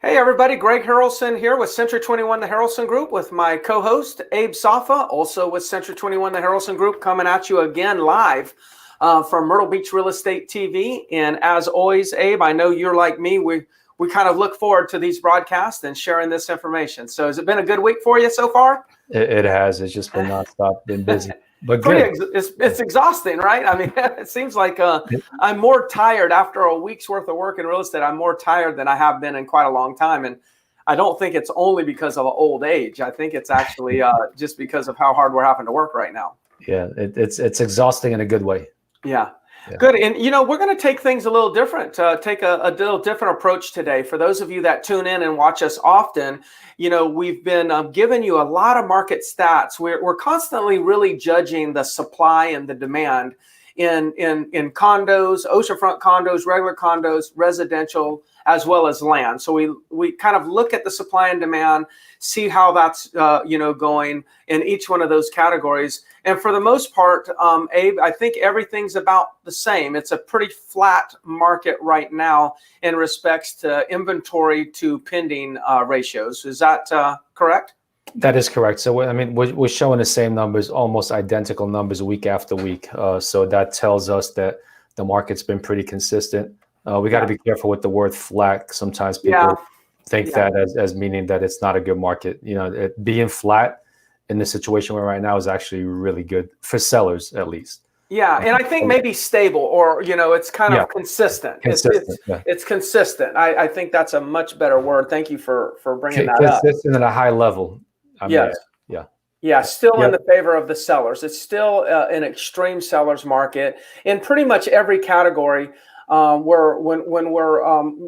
Hey everybody, Greg Harrelson here with Century 21 The Harrelson Group with my co-host Abe Safa, also with Century 21 The Harrelson Group, coming at you again live from Myrtle Beach Real Estate TV. And as always, Abe, I know you're like me, we kind of look forward to these broadcasts and sharing this information. So has it been a good week for you so far? It has. It's just been nonstop, been busy, but good. It's exhausting, right? I mean, it seems like I'm more tired after a week's worth of work in real estate. I'm more tired than I have been in quite a long time. And I don't think it's only because of old age. I think it's actually just because of how hard we're having to work right now. Yeah, it's exhausting in a good way. Yeah. Good. And, we're going to take things a little different, take a little different approach today. For those of you that tune in and watch us often, we've been giving you a lot of market stats. We're constantly really judging the supply and the demand in condos, oceanfront condos, regular condos, residential, as well as land. So we kind of look at the supply and demand, see how that's going in each one of those categories. And for the most part, Abe, I think everything's about the same. It's a pretty flat market right now in respects to inventory to pending ratios. Is that correct? That is correct. So, I mean, we're showing the same numbers, almost identical numbers week after week. So that tells us that the market's been pretty consistent. We got to be careful with the word flat. Sometimes people think that as meaning that it's not a good market. Being flat in the situation we're right now is actually really good for sellers, at least. Yeah, and I think maybe stable, or it's kind of consistent. It's consistent. I think that's a much better word. Thank you for bringing that up. Consistent at a high level. Yes. Yeah, still in the favor of the sellers. It's still an extreme seller's market in pretty much every category. Where when we're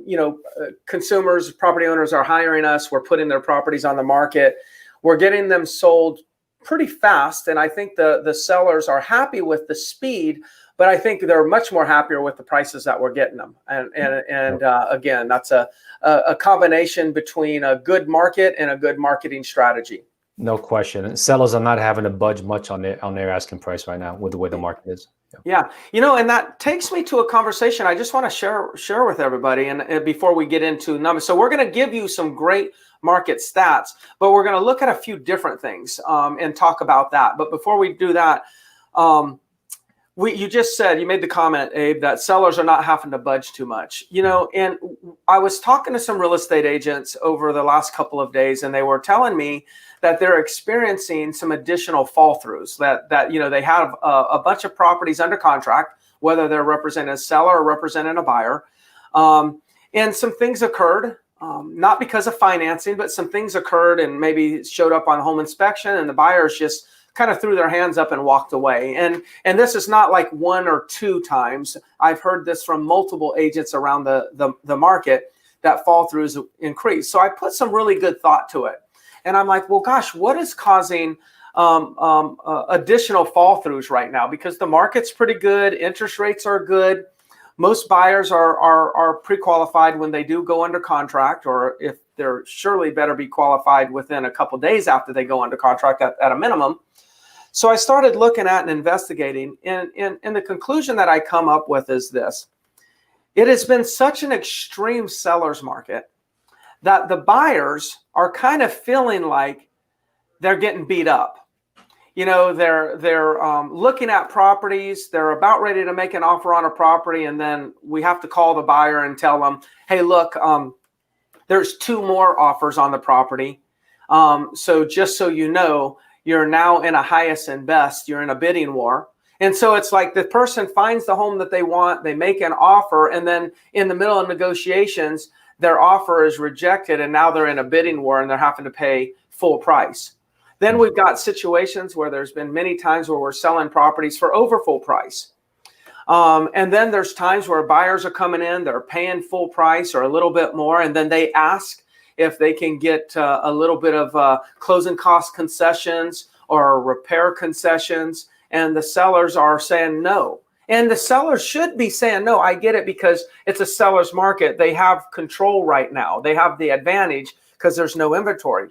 consumers, property owners are hiring us, we're putting their properties on the market, we're getting them sold pretty fast, and I think the sellers are happy with the speed, but I think they're much more happier with the prices that we're getting them. And again, that's a combination between a good market and a good marketing strategy. No question. And sellers are not having to budge much on their asking price right now with the way the market is. Yeah. And that takes me to a conversation I just want to share with everybody. And before we get into numbers, so we're going to give you some great market stats, but we're going to look at a few different things and talk about that. But before we do that, you just said, you made the comment, Abe, that sellers are not having to budge too much, and I was talking to some real estate agents over the last couple of days, and they were telling me that they're experiencing some additional fall throughs, that they have a bunch of properties under contract, whether they're representing a seller or representing a buyer. And some things occurred, not because of financing, but some things occurred and maybe showed up on home inspection, and the buyers just kind of threw their hands up and walked away. And this is not like one or two times. I've heard this from multiple agents around the market, that fall throughs increase. So I put some really good thought to it. And I'm like, well, gosh, what is causing additional fall throughs right now? Because the market's pretty good. Interest rates are good. Most buyers are pre-qualified when they do go under contract, or if they're surely better be qualified within a couple days after they go under contract at a minimum. So I started looking at and investigating, and the conclusion that I come up with is this. It has been such an extreme seller's market that the buyers are kind of feeling like they're getting beat up. They're looking at properties, they're about ready to make an offer on a property, and then we have to call the buyer and tell them, hey, look, there's two more offers on the property. So just so you know, you're now in a highest and best, you're in a bidding war. And so it's like the person finds the home that they want, they make an offer, and then in the middle of negotiations, their offer is rejected, and now they're in a bidding war and they're having to pay full price. Then we've got situations where there's been many times where we're selling properties for over full price. And then there's times where buyers are coming in, they're paying full price or a little bit more, and then they ask if they can get a little bit of closing cost concessions or repair concessions, and the sellers are saying no. And the sellers should be saying no. I get it, because it's a seller's market. They have control right now. They have the advantage because there's no inventory.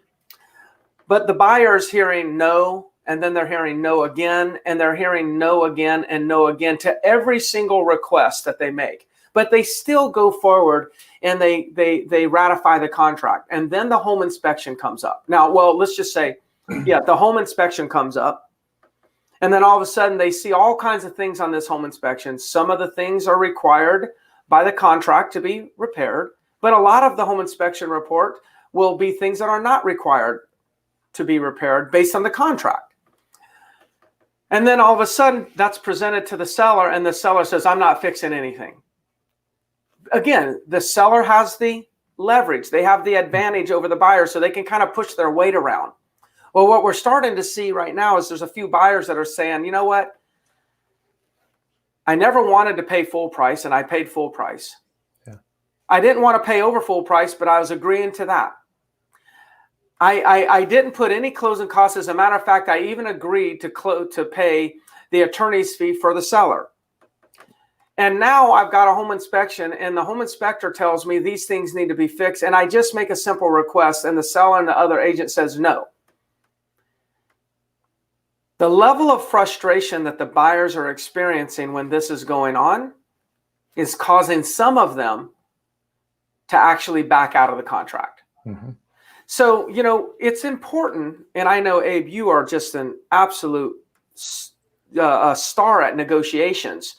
But the buyer's hearing no, and then they're hearing no again, and they're hearing no again and no again to every single request that they make. But they still go forward and they ratify the contract. And then the home inspection comes up. Now, well, let's just say, yeah, the home inspection comes up. And then all of a sudden they see all kinds of things on this home inspection. Some of the things are required by the contract to be repaired, but a lot of the home inspection report will be things that are not required to be repaired based on the contract. And then all of a sudden that's presented to the seller, and the seller says, I'm not fixing anything. Again, the seller has the leverage. They have the advantage over the buyer, so they can kind of push their weight around. Well, what we're starting to see right now is there's a few buyers that are saying, you know what? I never wanted to pay full price, and I paid full price. Yeah. I didn't want to pay over full price, but I was agreeing to that. I didn't put any closing costs. As a matter of fact, I even agreed to pay the attorney's fee for the seller. And now I've got a home inspection, and the home inspector tells me these things need to be fixed, and I just make a simple request, and the seller and the other agent says no. The level of frustration that the buyers are experiencing when this is going on is causing some of them to actually back out of the contract. Mm-hmm. So, you know, it's important, and I know, Abe, you are just an absolute star at negotiations.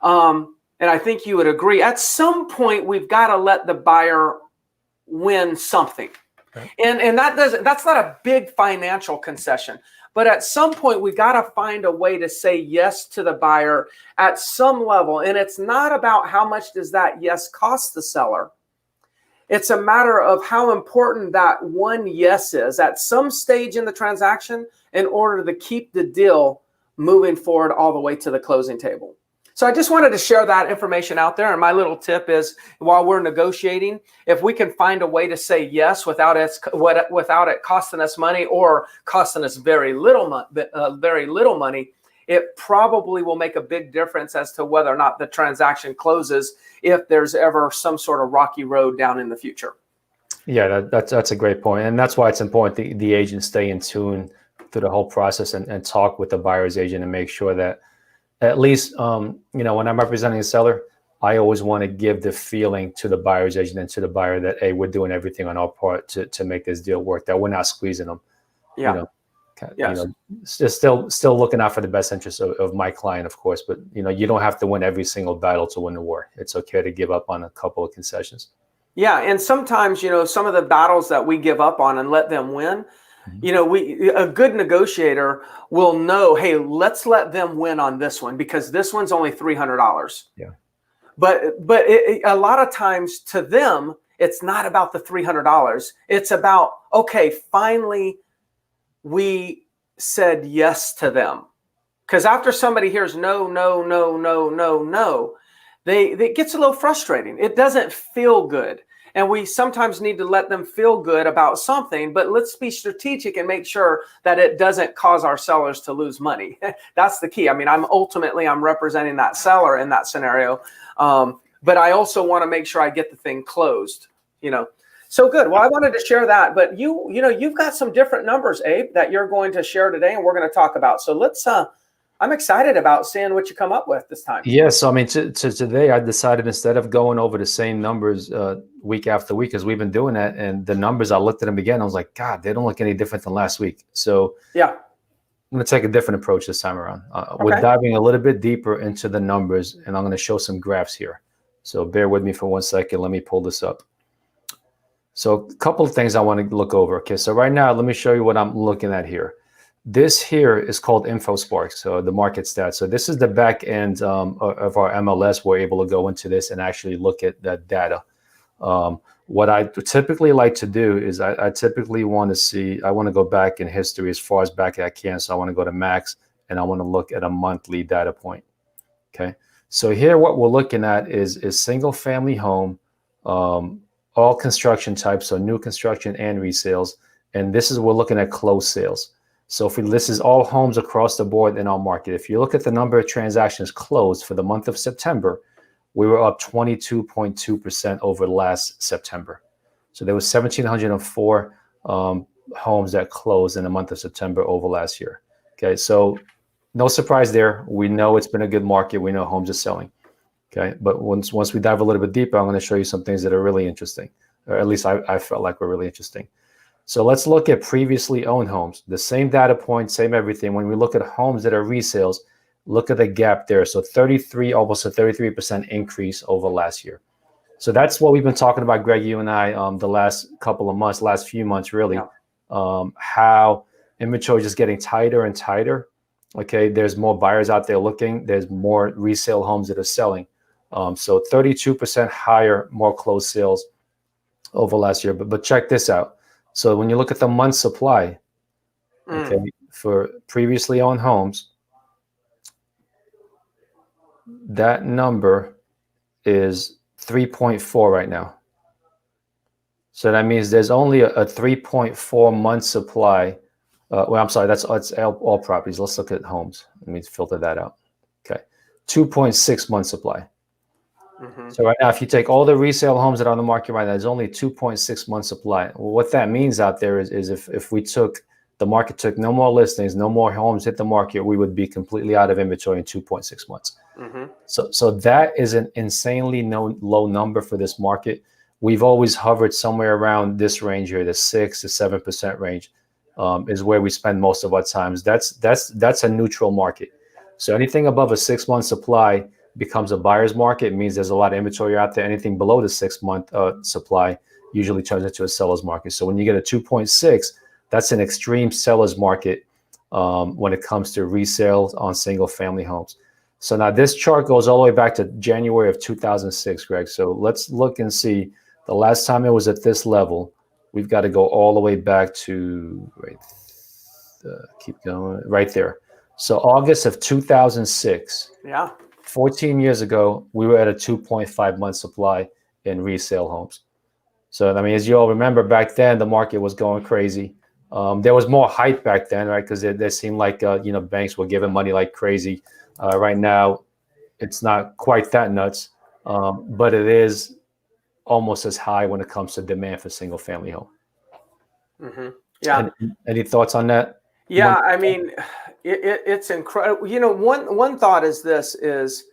And I think you would agree. At some point, we've got to let the buyer win something. Okay. And that's not a big financial concession. But at some point, we got to find a way to say yes to the buyer at some level. And it's not about how much does that yes cost the seller. It's a matter of how important that one yes is at some stage in the transaction in order to keep the deal moving forward all the way to the closing table. So I just wanted to share that information out there. And my little tip is, while we're negotiating, if we can find a way to say yes without it costing us money or costing us very little money, it probably will make a big difference as to whether or not the transaction closes if there's ever some sort of rocky road down in the future. Yeah, that's a great point. And that's why it's important the agent stay in tune through the whole process and talk with the buyer's agent and make sure that at least, you know, when I'm representing a seller, I always want to give the feeling to the buyer's agent and to the buyer that, hey, we're doing everything on our part to make this deal work, that we're not squeezing them. Yeah. You know, yes. You know, just still looking out for the best interest of my client, of course. But, you know, you don't have to win every single battle to win the war. It's okay to give up on a couple of concessions. Yeah. And sometimes, you know, some of the battles that we give up on and let them win, you know, a good negotiator will know, hey, let's let them win on this one because this one's only $300. Yeah. But a lot of times to them, it's not about the $300. It's about, okay, finally we said yes to them. Because after somebody hears no, it gets a little frustrating. It doesn't feel good. And we sometimes need to let them feel good about something, but let's be strategic and make sure that it doesn't cause our sellers to lose money. That's the key. I mean, I'm representing that seller in that scenario. But I also want to make sure I get the thing closed, you know. So good. Well, I wanted to share that, but you know, you've got some different numbers, Abe, that you're going to share today and we're going to talk about. So let's, I'm excited about seeing what you come up with this time. Yes. I mean, today I decided instead of going over the same numbers week after week, as we've been doing that, and the numbers, I looked at them again. I was like, God, they don't look any different than last week. So yeah, I'm going to take a different approach this time around. We're diving a little bit deeper into the numbers, and I'm going to show some graphs here. So bear with me for 1 second. Let me pull this up. So a couple of things I want to look over. Okay, so right now, let me show you what I'm looking at here. This here is called InfoSpark, so the market stats. So this is the back end of our MLS. We're able to go into this and actually look at that data. What I typically like to do is I typically want to see, I want to go back in history as far as back as I can. So I want to go to max and I want to look at a monthly data point. Okay, so here what we're looking at is single family home, all construction types, so new construction and resales. And this is, we're looking at closed sales. So this is all homes across the board in our market. If you look at the number of transactions closed for the month of September, we were up 22.2% over last September. So there was 1,704 homes that closed in the month of September over last year. Okay, so no surprise there. We know it's been a good market. We know homes are selling. Okay, but once we dive a little bit deeper, I'm going to show you some things that are really interesting, or at least I felt like were really interesting. So let's look at previously owned homes. The same data point, same everything. When we look at homes that are resales, look at the gap there. So 33, almost a 33% increase over last year. So that's what we've been talking about, Greg, you and I, the last couple of months, last few months, really, how inventory is just getting tighter and tighter. Okay, there's more buyers out there looking. There's more resale homes that are selling. So 32% higher, more closed sales over last year. But check this out. So when you look at the month supply, okay, for previously owned homes, that number is 3.4 right now. So that means there's only a 3.4 month supply. Well, I'm sorry, that's all properties. Let's look at homes. Let me filter that out. Okay, 2.6 month supply. So right now, if you take all the resale homes that are on the market right now, there's only 2.6 months supply. Well, what that means out there is if we took, the market took no more listings, no more homes hit the market, we would be completely out of inventory in 2.6 months. So that is an insanely low number for this market. We've always hovered somewhere around this range here, the 6 to 7% range is where we spend most of our times. That's a neutral market. So anything above a 6 month supply becomes a buyer's market. It means there's a lot of inventory out there. Anything below the 6 month supply usually turns into a seller's market. So when you get a 2.6, that's an extreme seller's market when it comes to resales on single family homes. So now this chart goes all the way back to January of 2006, Greg. So let's look and see the last time it was at this level. We've got to go all the way back to, keep going, right there. So August of 2006. Yeah. 14 years ago, we were at a 2.5 month supply in resale homes. So, I mean, as you all remember, back then, the market was going crazy. There was more hype back then, right? Because it seemed like, banks were giving money like crazy. Right now, it's not quite that nuts, but it is almost as high when it comes to demand for single family home. Yeah. Any thoughts on that? Yeah, I mean, it's incredible. You know, one thought is this is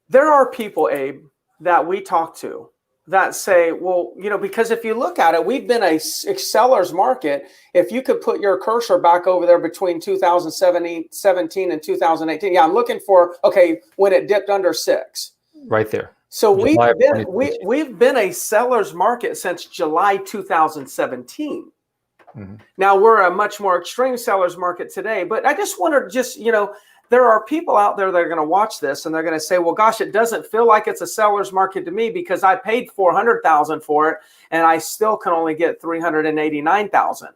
there are people, Abe, that we talk to that say, well, because if you look at it, we've been a seller's market. If you could put your cursor back over there between 2017 and 2018. Yeah, I'm looking for, when it dipped under 6. Right there. So we've been a seller's market since July 2017. Now we're a much more extreme seller's market today, but I just wonder, there are people out there that are going to watch this and they're going to say, well, gosh, it doesn't feel like it's a seller's market to me because I paid $400,000 for it and I still can only get $389,000.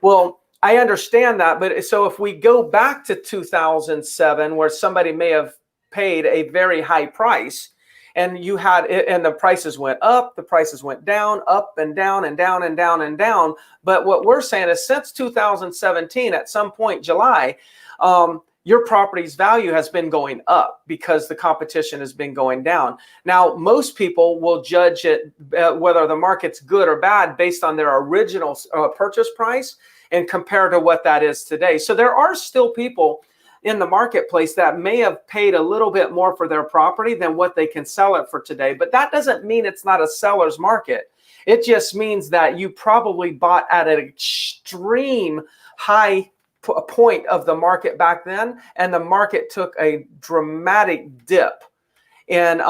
Well, I understand that, but so if we go back to 2007, where somebody may have paid a very high price, and you had it, and the prices went up, the prices went down, up and down and down and down and down. But what we're saying is since 2017, at some point, July, your property's value has been going up because the competition has been going down. Now, most people will judge it, whether the market's good or bad, based on their original purchase price and compare to what that is today. So there are still people in the marketplace that may have paid a little bit more for their property than what they can sell it for today. But that doesn't mean it's not a seller's market. It just means that you probably bought at an extreme high point of the market back then, and the market took a dramatic dip. And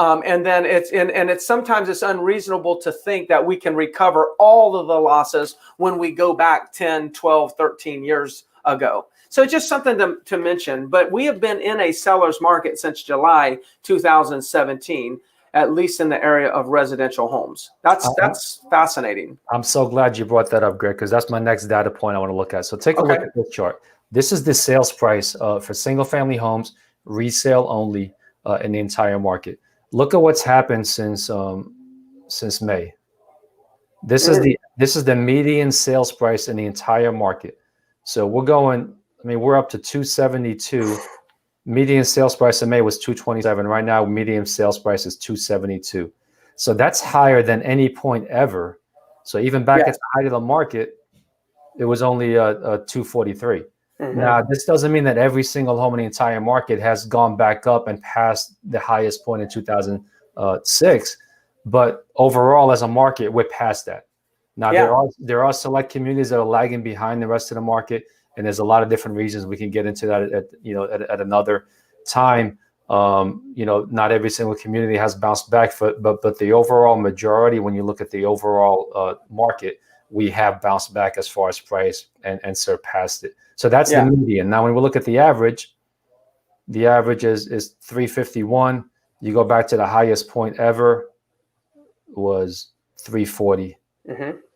then it's sometimes it's unreasonable to think that we can recover all of the losses when we go back 10, 12, 13 years ago. So just something to mention, but we have been in a seller's market since July 2017, at least in the area of residential homes. That's fascinating. I'm so glad you brought that up, Greg, because that's my next data point I want to look at. So take a look at this chart. This is the sales price for single family homes, resale only, in the entire market. Look at what's happened since May. This is the median sales price in the entire market. So we're up to 272. Median sales price in May was 227. Right now, median sales price is 272. So that's higher than any point ever. So even back at the height of the market, it was only 243. Now, this doesn't mean that every single home in the entire market has gone back up and passed the highest point in 2006, but overall, as a market, we're past that. Now, there are select communities that are lagging behind the rest of the market, and there's a lot of different reasons. We can get into that at another time. Not every single community has bounced back, but the overall majority, when you look at the overall market, we have bounced back as far as price and surpassed it. So that's the median. Now, when we look at the average is 351. You go back to the highest point ever was 340.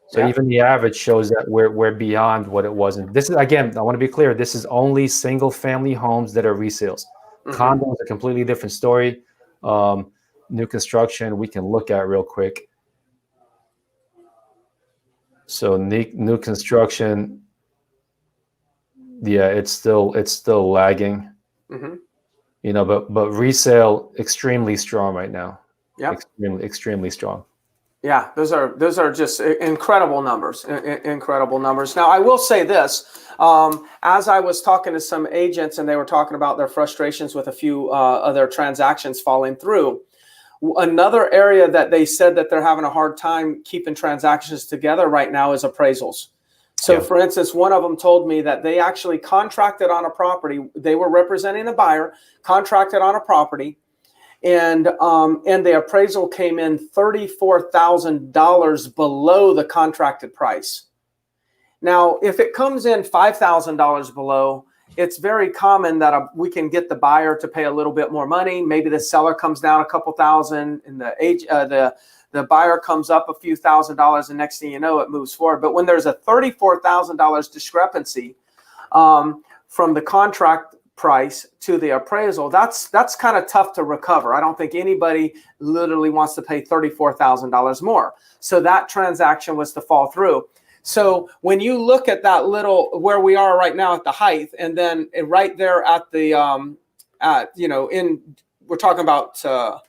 So even the average shows that we're beyond what it was. And this is, again, I want to be clear, this is only single family homes that are resales. Condos, a completely different story. New construction, we can look at real quick. So new construction, it's still lagging. But resale extremely strong right now. Yeah, extremely strong. Yeah, those are just incredible numbers. Incredible numbers. Now, I will say this: as I was talking to some agents, and they were talking about their frustrations with a few other transactions falling through. Another area that they said that they're having a hard time keeping transactions together right now is appraisals. So, for instance, one of them told me that they actually contracted on a property. They were representing a buyer, contracted on a property, and the appraisal came in $34,000 below the contracted price. Now, if it comes in $5,000 below, it's very common that we can get the buyer to pay a little bit more money. Maybe the seller comes down a couple thousand, and the buyer comes up a few $1,000s, and next thing you know, it moves forward. But when there's a $34,000 discrepancy from the contract price to the appraisal, that's kind of tough to recover. I don't think anybody literally wants to pay $34,000 more. So that transaction was to fall through. So when you look at that little, where we are right now at the height, and then right there at the, we're talking about the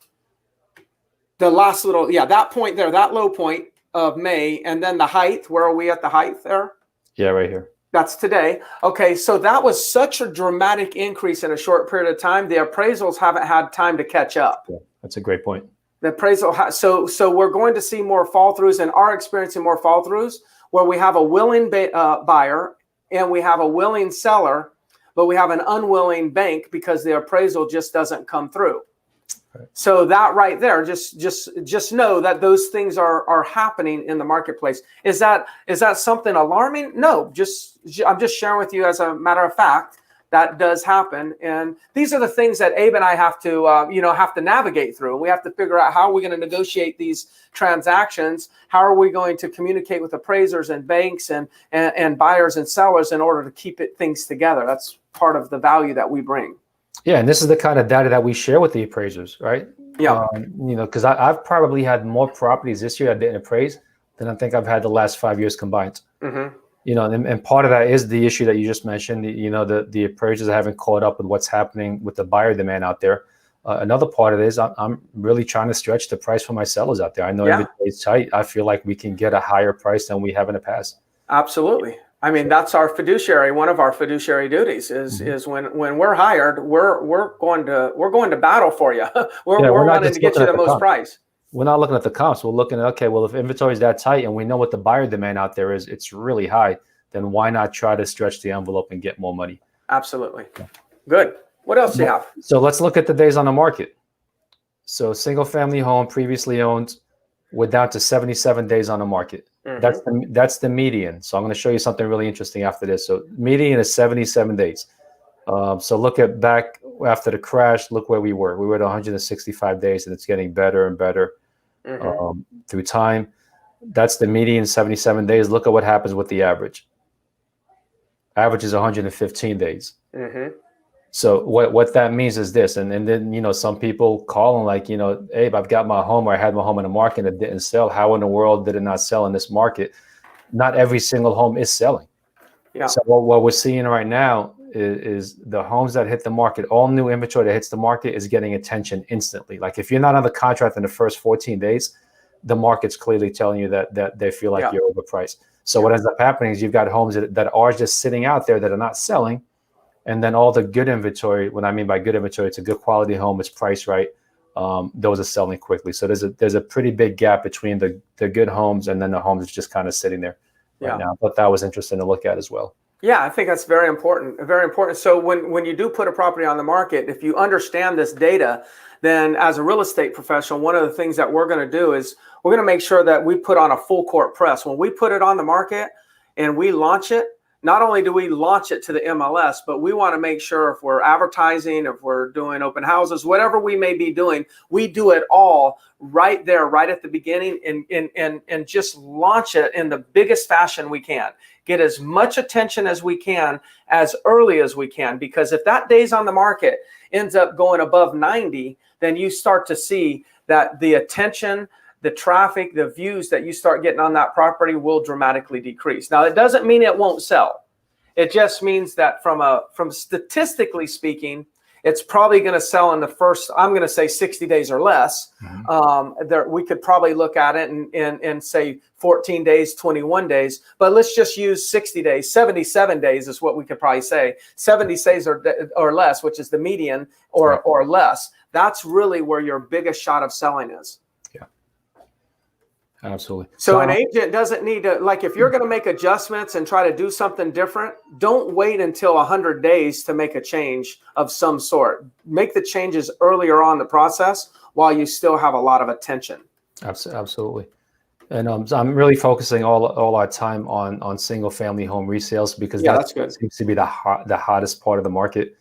last little, that point there, that low point of May, and then the height, where are we at the height there? Yeah, right here. That's today. Okay, so that was such a dramatic increase in a short period of time. The appraisals haven't had time to catch up. Yeah, that's a great point. The appraisal, so we're going to see more fall throughs, and are experiencing more fall throughs, where we have a willing buyer and we have a willing seller, but we have an unwilling bank because the appraisal just doesn't come through. Right. So that right there, just know that those things are happening in the marketplace. Is that something alarming? No, I'm just sharing with you as a matter of fact that does happen, and these are the things that Abe and I have to navigate through. We have to figure out how are we going to negotiate these transactions. How are we going to communicate with appraisers and banks and buyers and sellers in order to keep things together? That's part of the value that we bring. Yeah, and this is the kind of data that we share with the appraisers, right? Yeah. Because I've probably had more properties this year that didn't appraise than I think I've had the last 5 years combined. And part of that is the issue that you just mentioned. The appraisers haven't caught up with what's happening with the buyer demand out there. Another part of it is I'm really trying to stretch the price for my sellers out there. I know inventory is tight. I feel like we can get a higher price than we have in the past. Absolutely. I mean, that's our fiduciary. One of our fiduciary duties is when we're hired, we're going to battle for you. we're wanting to get you the most price. We're not looking at the comps. We're looking at, okay, well, if inventory is that tight and we know what the buyer demand out there is, it's really high, then why not try to stretch the envelope and get more money? Absolutely. Good. What else do you have? So let's look at the days on the market. So single family home previously owned, we're down to 77 days on the market. That's the median. So I'm going to show you something really interesting after this. So median is 77 days. So look at back after the crash, look where we were. We were at 165 days, and it's getting better and better through time. That's the median, 77 days. Look at what happens with the average. Average is 115 days. So what that means is this, and then some people call and like, Abe, I've got my home, or I had my home in the market and it didn't sell. How in the world did it not sell in this market? Not every single home is selling. Yeah. So what we're seeing right now is the homes that hit the market, all new inventory that hits the market is getting attention instantly. Like if you're not on the contract in the first 14 days, the market's clearly telling you that they feel like you're overpriced. So what ends up happening is you've got homes that are just sitting out there that are not selling. And then all the good inventory, what I mean by good inventory, it's a good quality home, it's priced right. Those are selling quickly. So there's a pretty big gap between the good homes and then the homes just kind of sitting there right now. I thought that was interesting to look at as well. Yeah, I think that's very important. Very important. So when you do put a property on the market, if you understand this data, then as a real estate professional, one of the things that we're going to do is we're going to make sure that we put on a full court press. When we put it on the market and we launch it, not only do we launch it to the MLS, but we want to make sure if we're advertising, if we're doing open houses, whatever we may be doing, we do it all right there, right at the beginning, and just launch it in the biggest fashion we can. Get as much attention as we can as early as we can, because if that days on the market ends up going above 90, then you start to see that the attention, the traffic, the views that you start getting on that property will dramatically decrease. Now, it doesn't mean it won't sell. It just means that from statistically speaking, it's probably going to sell in the first, I'm going to say 60 days or less. We could probably look at it and say 14 days, 21 days, but let's just use 60 days. 77 days is what we could probably say. 70 days or less, which is the median or less. That's really where your biggest shot of selling is. Absolutely. So an agent doesn't need to, like, if you're going to make adjustments and try to do something different, don't wait until 100 days to make a change of some sort. Make the changes earlier on in the process while you still have a lot of attention. Absolutely. And I'm really focusing all our time on single family home resales, because that seems to be the hottest part of the market.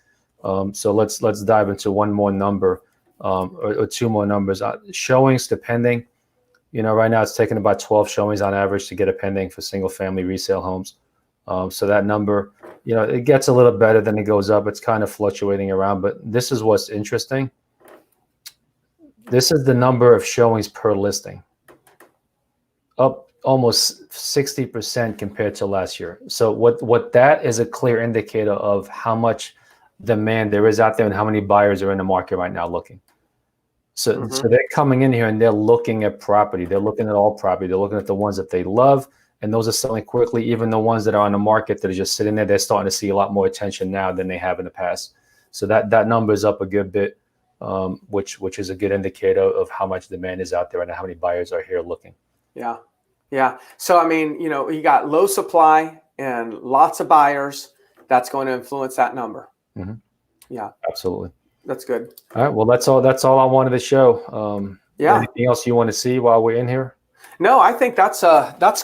So let's dive into one more number or two more numbers. Showings to pending. Right now it's taking about 12 showings on average to get a pending for single family resale homes. So that number, it gets a little better, then it goes up. It's kind of fluctuating around, but this is what's interesting. This is the number of showings per listing, up almost 60% compared to last year. So what that is a clear indicator of how much demand there is out there and how many buyers are in the market right now looking. So they're coming in here and they're looking at property. They're looking at all property. They're looking at the ones that they love, and those are selling quickly. Even the ones that are on the market that are just sitting there, they're starting to see a lot more attention now than they have in the past. So that number is up a good bit, which is a good indicator of how much demand is out there and how many buyers are here looking. Yeah. So, I mean, you got low supply and lots of buyers. That's going to influence that number. Yeah, absolutely. That's good. All right. Well, that's all I wanted to show. Anything else you want to see while we're in here? No, I think that's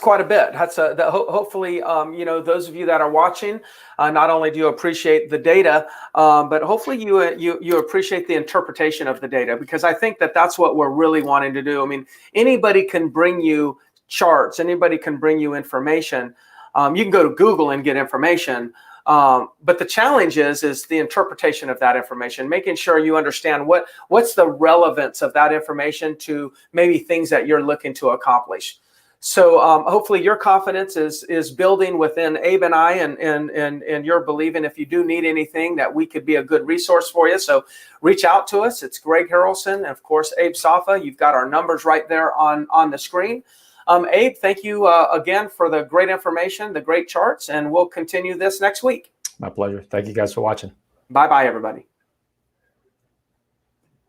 quite a bit. Hopefully, those of you that are watching, not only do you appreciate the data, but hopefully you appreciate the interpretation of the data, because I think that's what we're really wanting to do. I mean, anybody can bring you charts. Anybody can bring you information. You can go to Google and get information. But the challenge is the interpretation of that information, making sure you understand what's the relevance of that information to maybe things that you're looking to accomplish. So hopefully your confidence is building within Abe and I, and you're believing, if you do need anything, that we could be a good resource for you. So reach out to us. It's Greg Harrelson, and of course, Abe Safa. You've got our numbers right there on the screen. Abe, thank you again for the great information, the great charts, and we'll continue this next week. My pleasure. Thank you guys for watching. Bye-bye, everybody.